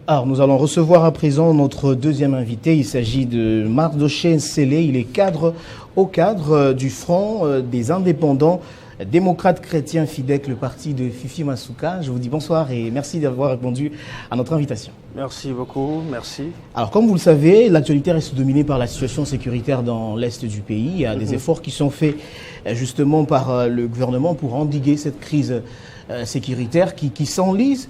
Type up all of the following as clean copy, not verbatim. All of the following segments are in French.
Alors, nous allons recevoir à présent notre deuxième invité. Il s'agit de Mardoché Nsele. Il est cadre du Front des indépendants démocrates chrétiens FIDEC, le parti de Fifi Masuka. Je vous dis bonsoir et merci d'avoir répondu à notre invitation. Merci beaucoup, merci. Alors, comme vous le savez, l'actualité reste dominée par la situation sécuritaire dans l'Est du pays. Il y a des efforts qui sont faits justement par le gouvernement pour endiguer cette crise sécuritaire qui s'enlise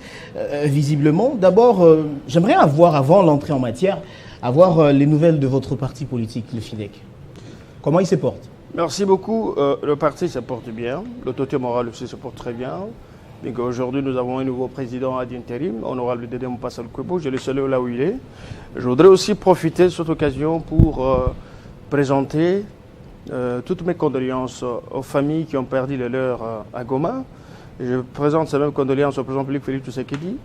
visiblement. D'abord, j'aimerais avoir, avant l'entrée en matière, les nouvelles de votre parti politique, le FIDEC. Comment il se porte? Merci beaucoup. Le parti se porte bien. L'autorité morale aussi se porte très bien. Donc aujourd'hui, nous avons un nouveau président ad intérim, honorable Dédé Mpassal Kwebo. Je le salue là où il est. Je voudrais aussi profiter de cette occasion pour présenter toutes mes condoléances aux familles qui ont perdu le leur à Goma. Je présente ces mêmes condoléances au président public Félix Tshisekedi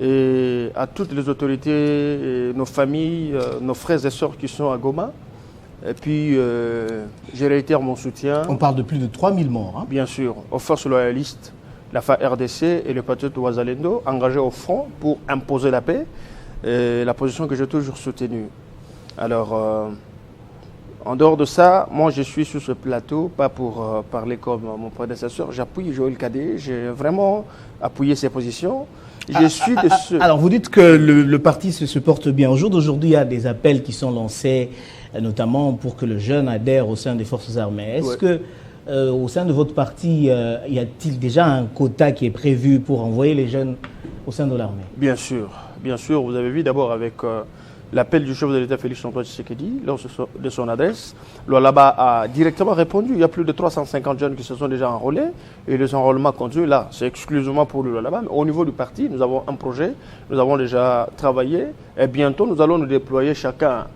et à toutes les autorités, et nos familles, nos frères et sœurs qui sont à Goma. Et puis, je réitère mon soutien. On parle de plus de 3000 morts. Hein. Bien sûr, aux forces loyalistes, la FARDC et le patriote Ouazalendo, engagés au front pour imposer la paix, et la position que j'ai toujours soutenue. Alors, en dehors de ça, moi je suis sur ce plateau, pas pour parler comme mon prédécesseur, j'appuie Joël Kadé, j'ai vraiment appuyé ses positions. Alors vous dites que le parti se porte bien. Au jour d'aujourd'hui, il y a des appels qui sont lancés, notamment pour que le jeune adhère au sein des forces armées. Est-ce que au sein de votre parti, y a-t-il déjà un quota qui est prévu pour envoyer les jeunes au sein de l'armée? Bien sûr, vous avez vu d'abord avec l'appel du chef de l'État Félix Antoine Tshisekedi, lors de son adresse, Lualaba a directement répondu. Il y a plus de 350 jeunes qui se sont déjà enrôlés et les enrôlements continuent. Là, c'est exclusivement pour le Lualaba. Mais au niveau du parti, nous avons un projet, nous avons déjà travaillé et bientôt nous allons nous déployer chacun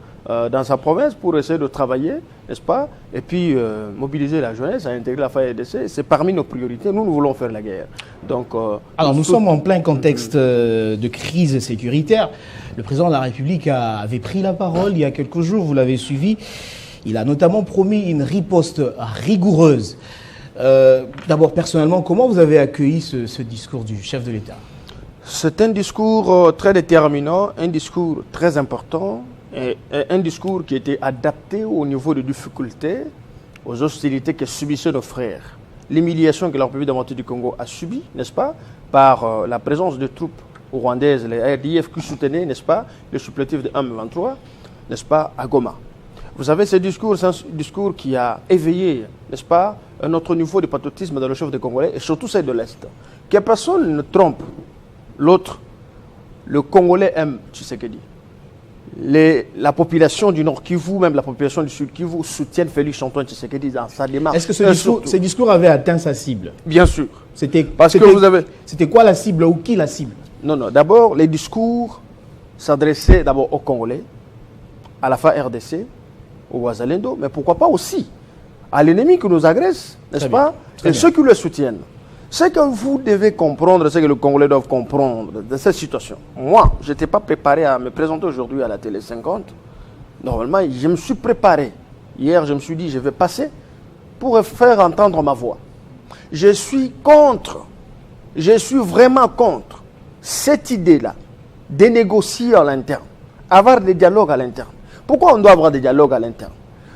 dans sa province pour essayer de travailler, n'est-ce pas? Et puis mobiliser la jeunesse, à intégrer la FARDC. C'est parmi nos priorités. Nous voulons faire la guerre. Donc, alors nous sommes en plein contexte de crise sécuritaire. Le président de la République avait pris la parole il y a quelques jours, vous l'avez suivi. Il a notamment promis une riposte rigoureuse. D'abord, personnellement, comment vous avez accueilli ce discours du chef de l'État? C'est un discours très déterminant, un discours très important, et un discours qui était adapté au niveau des difficultés, aux hostilités que subissaient nos frères. L'humiliation que la République démocratique du Congo a subie, n'est-ce pas, par la présence de troupes rwandaises, les RDF qui soutenaient, n'est-ce pas, le supplétif de 1-23, n'est-ce pas, à Goma. Vous savez, ce discours, c'est un discours qui a éveillé, n'est-ce pas, un autre niveau de patriotisme dans le chef des Congolais, et surtout celle de l'Est. Que personne ne trompe l'autre. Le Congolais aime Tshisekedi. La population du Nord Kivu, même la population du Sud Kivu, soutiennent Félix Antoine Tshisekedi dans sa démarche. Est-ce que ce discours avait atteint sa cible? Bien sûr. C'était quoi la cible ou qui la cible? Non. D'abord, les discours s'adressaient d'abord aux Congolais, à la FARDC, au Ouazalendo, mais pourquoi pas aussi à l'ennemi qui nous agresse, n'est-ce pas? Et ceux qui le soutiennent. Ce que vous devez comprendre, ce que les Congolais doivent comprendre de cette situation. Moi, je n'étais pas préparé à me présenter aujourd'hui à la Télé 50. Normalement, je me suis préparé. Hier, je me suis dit, je vais passer pour faire entendre ma voix. Je suis vraiment contre cette idée-là de négocier à l'interne, avoir des dialogues à l'interne. Pourquoi on doit avoir des dialogues à l'interne?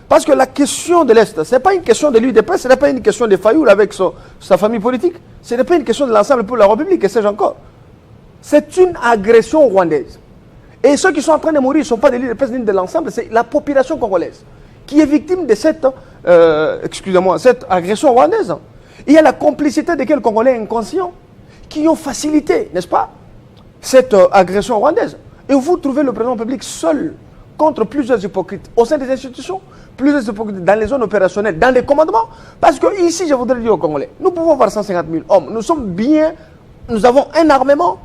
Parce que la question de l'Est, ce n'est pas une question de l'UDP, ce n'est pas une question de Fayoul avec sa famille politique, ce n'est pas une question de l'ensemble pour la République, et sais-je encore. C'est une agression rwandaise. Et ceux qui sont en train de mourir ne sont pas de l'UDP ni de l'ensemble, c'est la population congolaise qui est victime de cette agression rwandaise. Il y a la complicité de quelques Congolais inconscients qui ont facilité, n'est-ce pas, cette agression rwandaise. Et vous trouvez le président public seul contre plusieurs hypocrites au sein des institutions, plusieurs hypocrites dans les zones opérationnelles, dans les commandements. Parce que ici, je voudrais dire aux Congolais, nous pouvons avoir 150 000 hommes, nous sommes bien, nous avons un armement,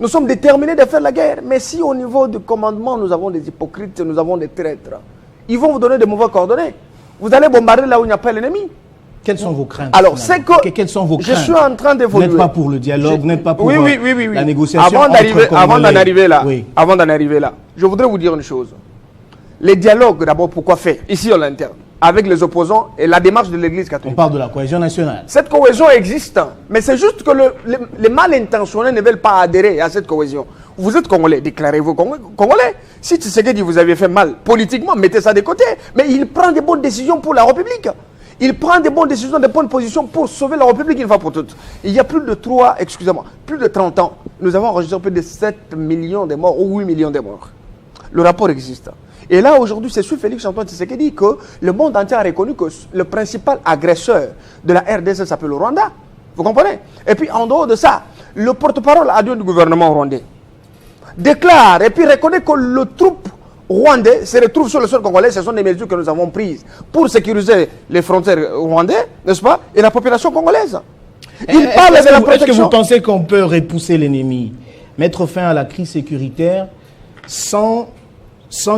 nous sommes déterminés de faire la guerre. Mais si au niveau du commandement, nous avons des hypocrites, nous avons des traîtres, ils vont vous donner de mauvais coordonnées. Vous allez bombarder là où il n'y a pas l'ennemi. Quelles sont vos craintes? Alors, c'est que quelles sont vos craintes? Je suis en train d'évoluer. Vous n'êtes pas pour le dialogue, vous n'êtes pas pour oui. la négociation. Avant d'en arriver là, je voudrais vous dire une chose. Les dialogues, d'abord, pourquoi faire? Ici, à l'interne. avec les opposants et la démarche de l'Église catholique. On parle de la cohésion nationale. Cette cohésion existe, mais c'est juste que les mal intentionnés ne veulent pas adhérer à cette cohésion. Vous êtes Congolais, déclarez-vous Congolais. Si Tshisekedi vous avez fait mal politiquement, mettez ça de côté. Mais il prend des bonnes décisions pour la République. Il prend des bonnes décisions, des bonnes positions pour sauver la République une fois pour toutes. Il y a plus de 30 ans, nous avons enregistré plus de 7 millions de morts ou 8 millions de morts. Le rapport existe. Et là, aujourd'hui, c'est sur Félix-Antoine Tshisekedi que le monde entier a reconnu que le principal agresseur de la RDC s'appelle le Rwanda. Vous comprenez? Et puis, en dehors de ça, le porte-parole adjoint du gouvernement rwandais déclare et puis reconnaît que le troupe rwandais se retrouve sur le sol congolais. Ce sont des mesures que nous avons prises pour sécuriser les frontières rwandaises, n'est-ce pas, et la population congolaise. Il parle de la protection. Est-ce que vous pensez qu'on peut repousser l'ennemi, mettre fin à la crise sécuritaire sans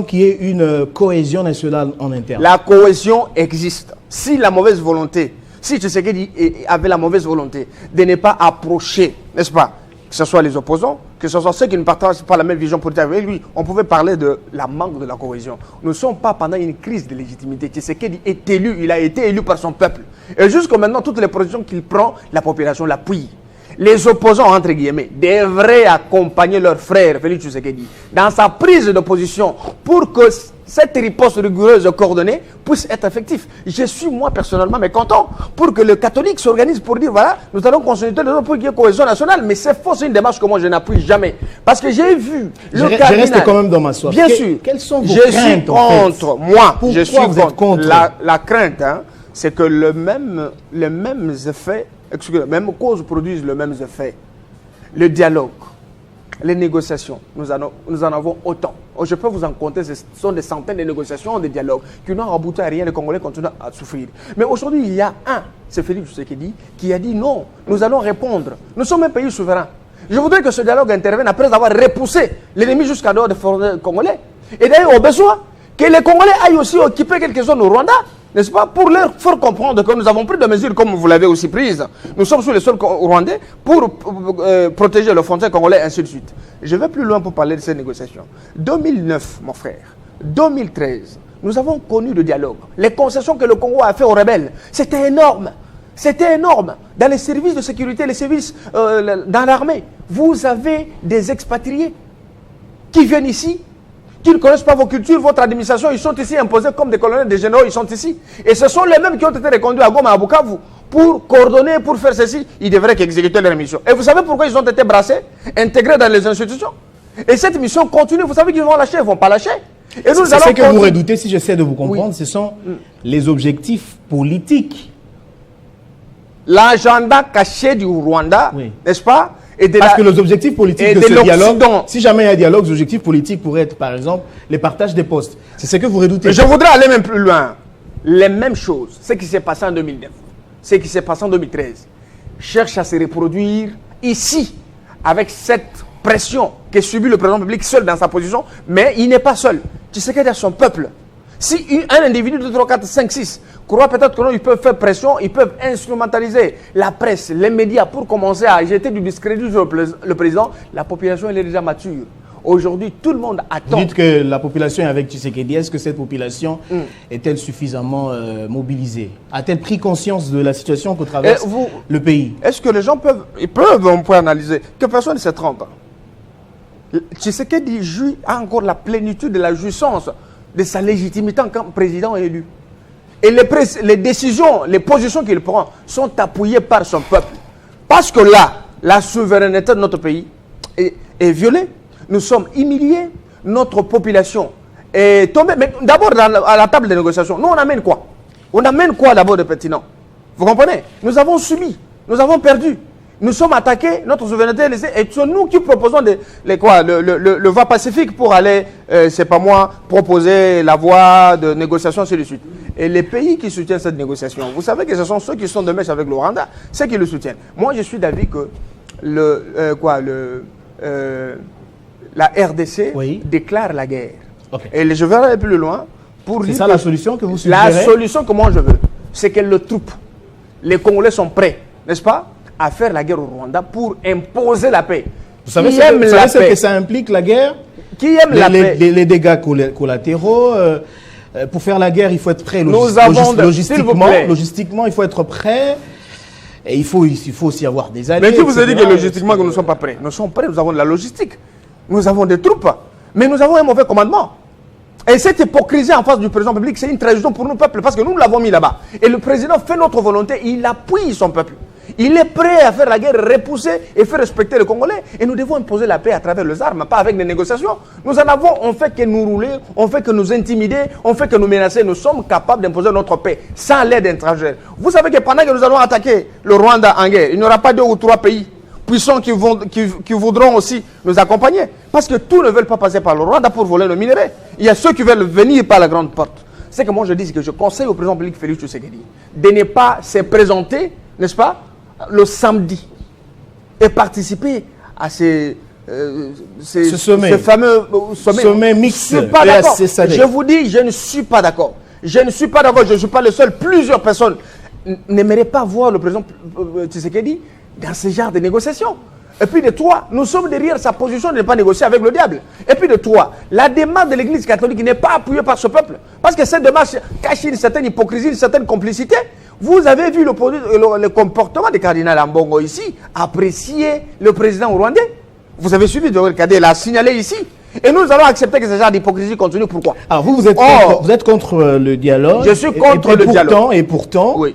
qu'il y ait une cohésion nationale en interne? La cohésion existe. Si la mauvaise volonté, si Tshisekedi avait la mauvaise volonté de ne pas approcher, n'est-ce pas, que ce soit les opposants, que ce soit ceux qui ne partagent pas la même vision politique avec lui, on pouvait parler de la manque de la cohésion. Nous ne sommes pas pendant une crise de légitimité. Tshisekedi est élu, il a été élu par son peuple. Et jusqu'à maintenant, toutes les positions qu'il prend, la population l'appuie. Les opposants, entre guillemets, devraient accompagner leur frère, Félix Tshisekedi, dans sa prise de position pour que cette riposte rigoureuse et coordonnée puisse être effective. Je suis, moi, personnellement, mécontent pour que le catholique s'organise pour dire, voilà, nous allons consulter les autres pour qu'il y ait cohésion nationale. Mais c'est faux, c'est une démarche que moi, je n'appuie jamais. Parce que j'ai vu le cardinal... Je reste quand même dans ma soif. Bien sûr. Quelles sont vos craintes, en fait? Moi, pourquoi je suis vous êtes contre? La crainte, hein, c'est que les mêmes effets, excusez-moi, les mêmes causes produisent les mêmes effets. Le dialogue, les négociations, nous en avons autant. Je peux vous en compter, ce sont des centaines de négociations, de dialogues qui n'ont abouti à rien, les Congolais continuent à souffrir. Mais aujourd'hui, il y a c'est Félix Tshisekedi, qui a dit non, nous allons répondre. Nous sommes un pays souverain. Je voudrais que ce dialogue intervienne après avoir repoussé l'ennemi jusqu'à dehors des forêts congolais. Et d'ailleurs, au besoin, que les Congolais aillent aussi occuper quelques zones au Rwanda, n'est-ce pas, pour leur faire comprendre que nous avons pris des mesures comme vous l'avez aussi prises. Nous sommes sur le sol rwandais pour protéger les frontières congolais, ainsi de suite. Je vais plus loin pour parler de ces négociations. 2009, mon frère, 2013, nous avons connu le dialogue. Les concessions que le Congo a fait aux rebelles, c'était énorme. C'était énorme. Dans les services de sécurité, les services dans l'armée, vous avez des expatriés qui viennent ici, qui ne connaissent pas vos cultures, votre administration, ils sont ici imposés comme des colonels, des généraux, ils sont ici. Et ce sont les mêmes qui ont été reconduits à Goma, à Bukavu, pour coordonner, pour faire ceci. Ils devraient exécuter leur mission. Et vous savez pourquoi ils ont été brassés, intégrés dans les institutions? Et cette mission continue. Vous savez qu'ils vont lâcher, ils ne vont pas lâcher. Et nous c'est ce que vous redoutez, si j'essaie de vous comprendre, oui. Ce sont les objectifs politiques. L'agenda caché du Rwanda, oui. N'est-ce pas? Parce que les objectifs politiques de ce dialogue, si jamais il y a un dialogue, les objectifs politiques pourraient être, par exemple, les partages des postes. C'est ce que vous redoutez. Je voudrais aller même plus loin. Les mêmes choses, ce qui s'est passé en 2009, ce qui s'est passé en 2013, cherche à se reproduire ici, avec cette pression que subit le président public seul dans sa position, mais il n'est pas seul. Tu sais qu'il y a son peuple. Si un individu de 3, 4, 5, 6 croit peut-être que non, ils peuvent faire pression, ils peuvent instrumentaliser la presse, les médias pour commencer à jeter du discrédit sur le président, la population elle est déjà mature. Aujourd'hui, tout le monde attend. Vous dites que la population est avec Tshisekedi. Est-ce que cette population est-elle suffisamment mobilisée? A-t-elle pris conscience de la situation que traverse le pays? Est-ce que les gens peuvent, on peut analyser, que personne ne se trompe. Tshisekedi a encore la plénitude de la jouissance de sa légitimité en tant que président élu. Et les décisions, les positions qu'il prend sont appuyées par son peuple. Parce que là, la souveraineté de notre pays est violée. Nous sommes humiliés. Notre population est tombée. Mais d'abord, à la table des négociations, nous, on amène quoi? On amène quoi d'abord de pertinent? Vous comprenez? Nous avons subi. Nous avons perdu. Nous sommes attaqués, notre souveraineté est laissée, et c'est nous qui proposons le voie pacifique pour aller, c'est pas moi, proposer la voie de négociation, ainsi de suite. Et les pays qui soutiennent cette négociation, vous savez que ce sont ceux qui sont de mèche avec le Rwanda, ceux qui le soutiennent. Moi, je suis d'avis que la RDC déclare la guerre. Okay. Et je vais aller plus loin pour dire. C'est ça la solution que vous suggérez? La solution que moi je veux, c'est que les Congolais sont prêts, n'est-ce pas, à faire la guerre au Rwanda pour imposer la paix. Vous savez ce que ça implique, la guerre? Qui aime la paix? Les dégâts collatéraux, pour faire la guerre, il faut être prêt logistiquement, il faut être prêt. Et il faut aussi avoir des alliés. Mais qui vous a dit que logistiquement que nous ne sommes pas prêts? Nous sommes prêts, nous avons de la logistique. Nous avons des troupes. Mais nous avons un mauvais commandement. Et cette hypocrisie en face du président public, c'est une trahison pour nos peuples parce que nous l'avons mis là-bas. Et le président fait notre volonté, il appuie son peuple. Il est prêt à faire la guerre, repousser et faire respecter les Congolais. Et nous devons imposer la paix à travers les armes, pas avec des négociations. Nous en avons, on fait que nous rouler, on fait que nous intimider, on fait que nous menacer. Nous sommes capables d'imposer notre paix sans l'aide étrangère. Vous savez que pendant que nous allons attaquer le Rwanda en guerre, il n'y aura pas 2 ou 3 pays puissants qui voudront aussi nous accompagner. Parce que tous ne veulent pas passer par le Rwanda pour voler le minerai. Il y a ceux qui veulent venir par la grande porte. C'est que moi je dis, c'est que je conseille au président public Félix Tshisekedi de ne pas se présenter, n'est-ce pas, le samedi et participer à ce fameux sommet mixte. Je ne suis pas d'accord. Je vous dis, je ne suis pas d'accord. Je ne suis pas d'accord. Je ne suis pas le seul. Plusieurs personnes n'aimeraient pas voir le président Tshisekedi dans ce genre de négociations. Et puis de toi, nous sommes derrière sa position de ne pas négocier avec le diable. Et puis de toi, la démarche de l'Église catholique n'est pas appuyée par ce peuple. Parce que cette démarche cache une certaine hypocrisie, une certaine complicité. Vous avez vu le comportement du cardinal Ambongo ici, apprécier le président rwandais. Vous avez suivi, Joël Kadé l'a signalé ici. Et nous allons accepter que ce genre d'hypocrisie continue. Pourquoi? Alors vous êtes contre le dialogue. Je suis contre le dialogue. Et pourtant, oui.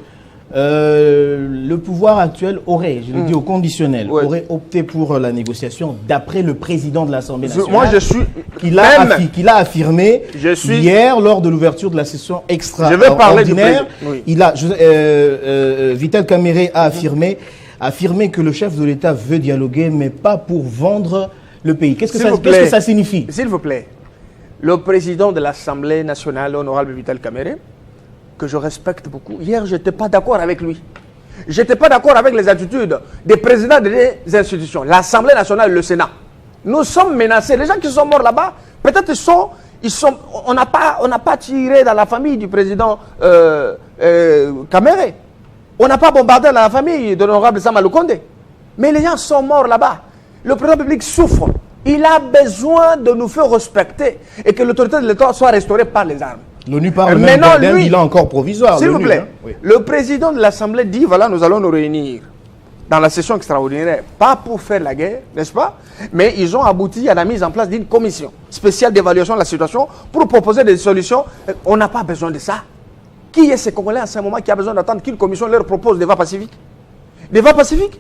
Le pouvoir actuel aurait, je le dis au conditionnel, aurait opté pour la négociation d'après le président de l'Assemblée nationale. Moi, je suis... Qu'il a affirmé hier lors de l'ouverture de la session extraordinaire. Je vais parler du président. Oui. Vital Kamerhe a affirmé que le chef de l'État veut dialoguer, mais pas pour vendre le pays. Qu'est-ce que ça signifie? S'il vous plaît, le président de l'Assemblée nationale, honorable Vital Kamerhe, que je respecte beaucoup, hier, je n'étais pas d'accord avec lui. Je n'étais pas d'accord avec les attitudes des présidents des institutions, l'Assemblée nationale et le Sénat. Nous sommes menacés. Les gens qui sont morts là-bas, peut-être on n'a pas tiré dans la famille du président Kamerhe. On n'a pas bombardé dans la famille de l'honorable Sama Lukonde. Mais les gens sont morts là-bas. Le président public souffre. Il a besoin de nous faire respecter et que l'autorité de l'État soit restaurée par les armes. L'ONU parle même d'un bilan encore provisoire. S'il vous plaît, le président de l'Assemblée dit, voilà, nous allons nous réunir dans la session extraordinaire, pas pour faire la guerre, n'est-ce pas? Mais ils ont abouti à la mise en place d'une commission spéciale d'évaluation de la situation pour proposer des solutions. On n'a pas besoin de ça. Qui est ce Congolais à ce moment qui a besoin d'attendre qu'une commission leur propose des voies pacifiques? Des voies pacifiques?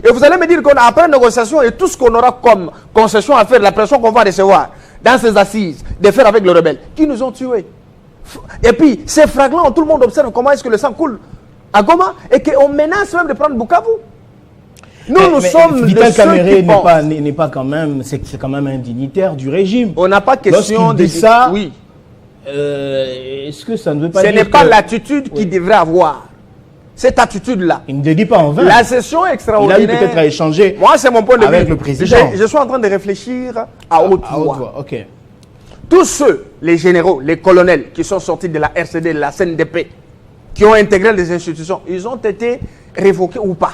Et vous allez me dire qu'après négociation et tout ce qu'on aura comme concession à faire, la pression qu'on va recevoir dans ces assises, de faire avec les rebelles, qui nous ont tués. Et puis, c'est flagrant, tout le monde observe comment est-ce que le sang coule à Goma et qu'on menace même de prendre Bukavu. Nous sommes Vital Kamerhe n'est pas quand même, c'est quand même un dignitaire du régime. On n'a pas question de ça. Oui. Est-ce que ça ne veut pas dire que... Ce n'est pas l'attitude qu'il devrait avoir. Cette attitude-là. Il ne le dit pas en vain. La session extraordinaire. Il a eu peut-être à échanger. Moi, c'est mon point de vue. Avec le président. Je suis en train de réfléchir à haute voix. Ok. Tous ceux, les généraux, les colonels qui sont sortis de la RCD, de la CNDP, qui ont intégré les institutions, ils ont été révoqués ou pas?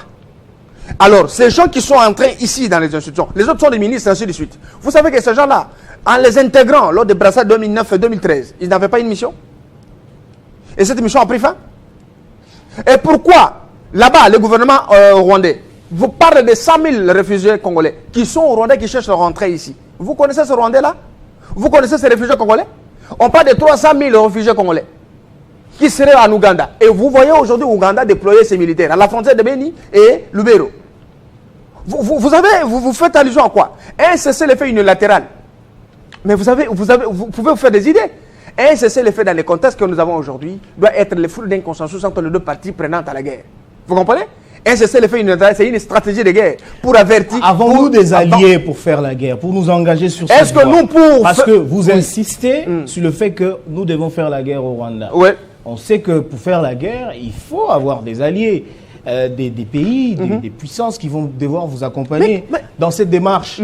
Alors, ces gens qui sont entrés ici dans les institutions, les autres sont des ministres, ainsi de suite. Vous savez que ces gens-là, en les intégrant lors des brassards 2009 et 2013, ils n'avaient pas une mission? Et cette mission a pris fin? Et pourquoi, là-bas, le gouvernement rwandais vous parle de 100 000 réfugiés congolais qui sont au Rwanda, qui cherchent à rentrer ici? Vous connaissez ce Rwandais-là? Vous connaissez ces réfugiés congolais? On parle de 300 000 réfugiés congolais qui seraient en Ouganda. Et vous voyez aujourd'hui Ouganda déployer ses militaires à la frontière de Beni et Lubero. Vous faites allusion à quoi? Un cessez-le-feu unilatéral. Mais vous pouvez vous faire des idées. Un cessez-le-feu dans les contextes que nous avons aujourd'hui doit être le fruit d'un consensus entre les deux parties prenantes à la guerre. Vous comprenez? Un cessez-le-feu unilatéral, c'est une stratégie de guerre pour avertir. Avons-nous des alliés pour faire la guerre, pour nous engager sur cette voie? Parce que vous insistez sur le fait que nous devons faire la guerre au Rwanda. Ouais. On sait que pour faire la guerre, il faut avoir des alliés, des pays, des puissances qui vont devoir vous accompagner dans cette démarche.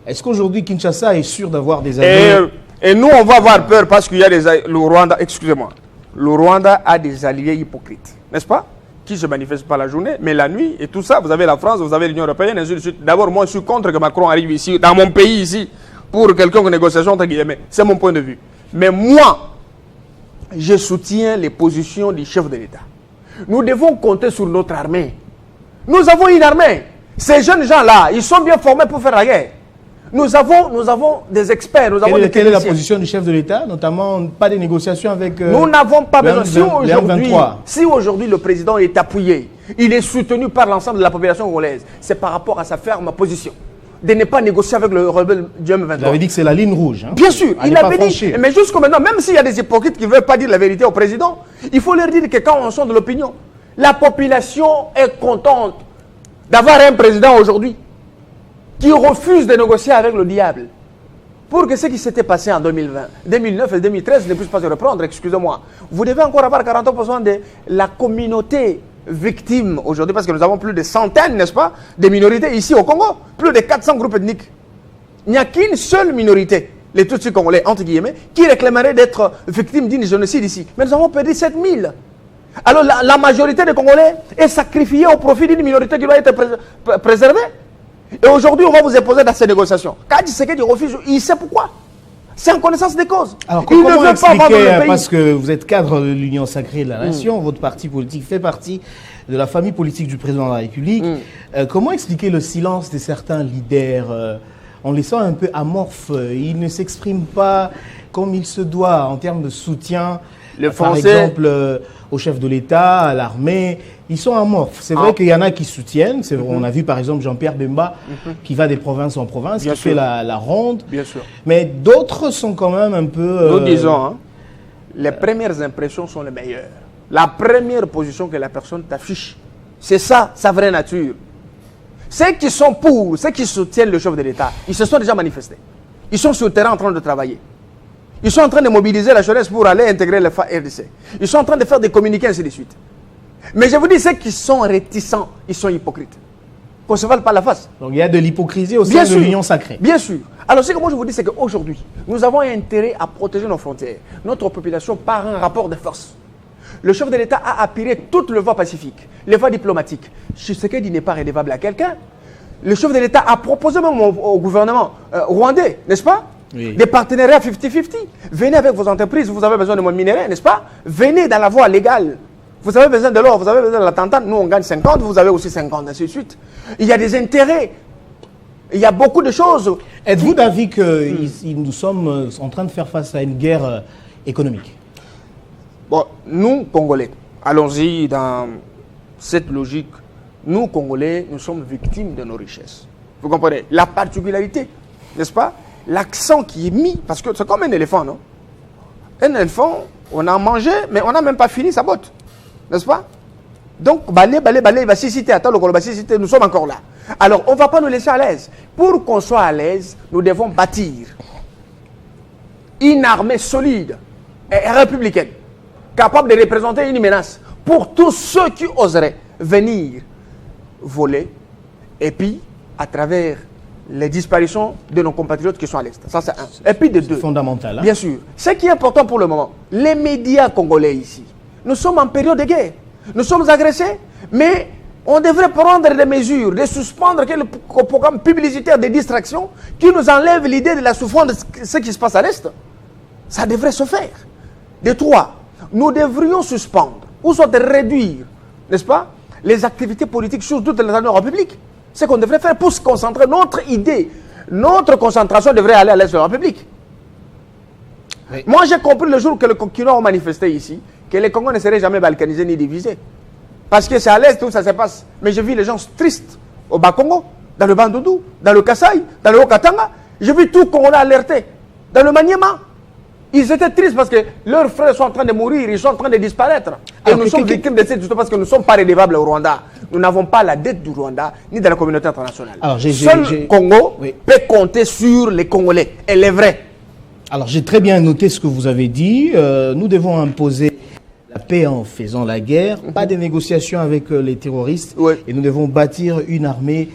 Est-ce qu'aujourd'hui Kinshasa est sûr d'avoir des alliés? Et nous, on va avoir peur parce qu'il y a le Rwanda, excusez-moi, le Rwanda a des alliés hypocrites, n'est-ce pas? Qui se manifestent pas la journée, mais la nuit et tout ça. Vous avez la France, vous avez l'Union européenne, et ainsi de suite. D'abord, moi, je suis contre que Macron arrive ici, dans mon pays ici, pour quelconque négociation entre guillemets. C'est mon point de vue. Mais moi, je soutiens les positions du chef de l'État. Nous devons compter sur notre armée. Nous avons une armée. Ces jeunes gens-là, ils sont bien formés pour faire la guerre. Nous avons des experts, nous avons des quelle est la position du chef de l'État, notamment pas de négociations avec nous n'avons pas besoin. Si aujourd'hui le président est appuyé, il est soutenu par l'ensemble de la population congolaise, c'est par rapport à sa ferme position de ne pas négocier avec le rebelle du M23. Il avait dit que c'est la ligne rouge. Hein. Bien sûr, il avait dit. Mais jusqu'à maintenant, même s'il y a des hypocrites qui ne veulent pas dire la vérité au président, il faut leur dire que quand on sent de l'opinion, la population est contente d'avoir un président aujourd'hui qui refuse de négocier avec le diable pour que ce qui s'était passé en 2020, 2009 et 2013 ne puisse pas se reprendre, excusez-moi. Vous devez encore avoir 40% de la communauté victime aujourd'hui, parce que nous avons plus de centaines, n'est-ce pas, de minorités ici au Congo, plus de 400 groupes ethniques. Il n'y a qu'une seule minorité, les Tutsis congolais, entre guillemets, qui réclamerait d'être victime d'une génocide ici. Mais nous avons perdu 7000. Alors la majorité des Congolais est sacrifiée au profit d'une minorité qui doit être préservée. Et aujourd'hui, on va vous imposer dans ces négociations. Quand Tshisekedi refuse, il sait pourquoi. C'est en connaissance des causes. Alors, comment expliquer, parce que vous êtes cadre de l'Union sacrée de la Nation, votre parti politique fait partie de la famille politique du président de la République, comment expliquer le silence de certains leaders en laissant un peu amorphes? Ils ne s'expriment pas comme il se doit en termes de soutien, par exemple, au chef de l'État, à l'armée. Ils sont amorphes. C'est vrai qu'il y en a qui soutiennent. On a vu par exemple Jean-Pierre Bemba qui va des provinces en province, qui fait la ronde. Bien sûr. Mais d'autres sont quand même un peu... Nous disons, les premières impressions sont les meilleures. La première position que la personne t'affiche, c'est ça, sa vraie nature. Ceux qui sont pour, ceux qui soutiennent le chef de l'État, ils se sont déjà manifestés. Ils sont sur le terrain en train de travailler. Ils sont en train de mobiliser la jeunesse pour aller intégrer le RDC. Ils sont en train de faire des communiqués, ainsi de suite. Mais je vous dis, ceux qui sont réticents, ils sont hypocrites. Qu'on ne se vale pas la face. Donc il y a de l'hypocrisie au sein de l'Union sacrée. Bien sûr. Alors ce que moi je vous dis, c'est qu'aujourd'hui, nous avons intérêt à protéger nos frontières, notre population par un rapport de force. Le chef de l'État a appuyé toutes les voies pacifiques, les voies diplomatiques. Tshisekedi n'est pas redevable à quelqu'un. Le chef de l'État a proposé même au gouvernement rwandais, n'est-ce pas? Oui. Des partenariats 50-50. Venez avec vos entreprises, vous avez besoin de minerais, n'est-ce pas? Venez dans la voie légale. Vous avez besoin de l'or, vous avez besoin de la tantane, nous on gagne 50, vous avez aussi 50, ainsi de suite. Il y a des intérêts, il y a beaucoup de choses. Êtes-vous d'avis que nous sommes en train de faire face à une guerre économique? Bon, nous, Congolais, allons-y dans cette logique. Nous, Congolais, nous sommes victimes de nos richesses. Vous comprenez? La particularité, n'est-ce pas? L'accent qui est mis, parce que c'est comme un éléphant, non? Un éléphant, on a mangé, mais on n'a même pas fini sa botte. N'est-ce pas? Donc, balai, il va citer, attends, le citer, nous sommes encore là. Alors, on ne va pas nous laisser à l'aise. Pour qu'on soit à l'aise, nous devons bâtir une armée solide et républicaine, capable de représenter une menace pour tous ceux qui oseraient venir voler, et puis, à travers les disparitions de nos compatriotes qui sont à l'Est. Ça, c'est un. Et puis, de deux. Fondamental. Hein? Bien sûr. Ce qui est important pour le moment, les médias congolais ici, nous sommes en période de guerre. Nous sommes agressés, mais on devrait prendre des mesures, de suspendre quelques programmes publicitaires de distraction qui nous enlèvent l'idée de la souffrance de ce qui se passe à l'Est. Ça devrait se faire. De trois, nous devrions suspendre, ou soit réduire, n'est-ce pas, les activités politiques sur toute la République. Ce qu'on devrait faire pour se concentrer, notre idée, notre concentration devrait aller à l'Est de la République. Oui. Moi, j'ai compris le jour que les Conquérants ont manifesté ici, que les Congos ne seraient jamais balkanisés ni divisés. Parce que c'est à l'Est où ça se passe. Mais j'ai vu les gens tristes au Bas-Congo, dans le Bandundu, dans le Kasaï, dans le Haut-Katanga. J'ai vu tout Congolais alerté. Dans le Maniema. Ils étaient tristes parce que leurs frères sont en train de mourir, ils sont en train de disparaître. Et alors, nous sommes victimes de ça juste parce que nous ne sommes pas redevables au Rwanda. Nous n'avons pas la dette du Rwanda, ni de la communauté internationale. Seul Congo peut compter sur les Congolais. Elle est vraie. Alors j'ai très bien noté ce que vous avez dit. Nous devons imposer la paix en faisant la guerre, pas de négociations avec les terroristes, et nous devons bâtir une armée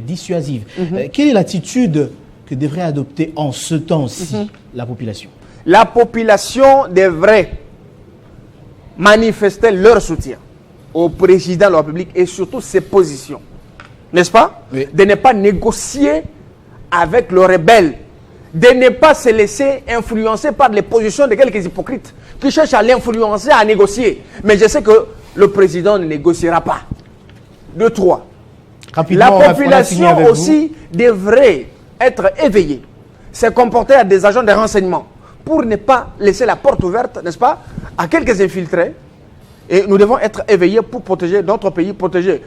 dissuasive. Quelle est l'attitude que devrait adopter en ce temps-ci la population? La population devrait manifester leur soutien au président de la République et surtout ses positions. N'est-ce pas? Oui. De ne pas négocier avec le rebelle, de ne pas se laisser influencer par les positions de quelques hypocrites qui cherchent à l'influencer, à négocier. Mais je sais que le président ne négociera pas. 2, 3. Rapidement, La population aussi devrait être éveillée, se comporter à des agents de renseignement pour ne pas laisser la porte ouverte, n'est-ce pas, à quelques infiltrés. Et nous devons être éveillés pour protéger notre pays, protéger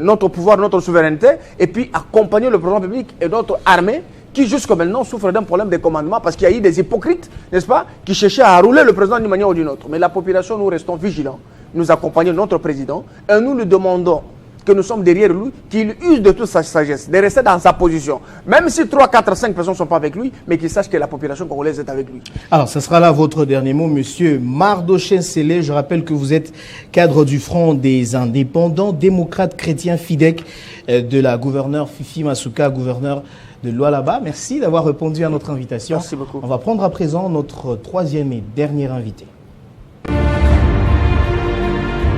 notre pouvoir, notre souveraineté, et puis accompagner le président public et notre armée qui jusqu'à maintenant souffre d'un problème de commandement parce qu'il y a eu des hypocrites, n'est-ce pas, qui cherchaient à rouler le président d'une manière ou d'une autre. Mais la population, nous restons vigilants, nous accompagnons notre président et nous lui demandons que nous sommes derrière lui, qu'il use de toute sa sagesse, de rester dans sa position. Même si 3, 4, 5 personnes ne sont pas avec lui, mais qu'il sache que la population congolaise est avec lui. Alors, ce sera là votre dernier mot, monsieur Mardochée Sélé. Je rappelle que vous êtes cadre du Front des indépendants, démocrate chrétien FIDEC de la gouverneure Fifi Masuka, gouverneure de Lualaba. Merci d'avoir répondu à notre invitation. Merci beaucoup. On va prendre à présent notre troisième et dernier invité.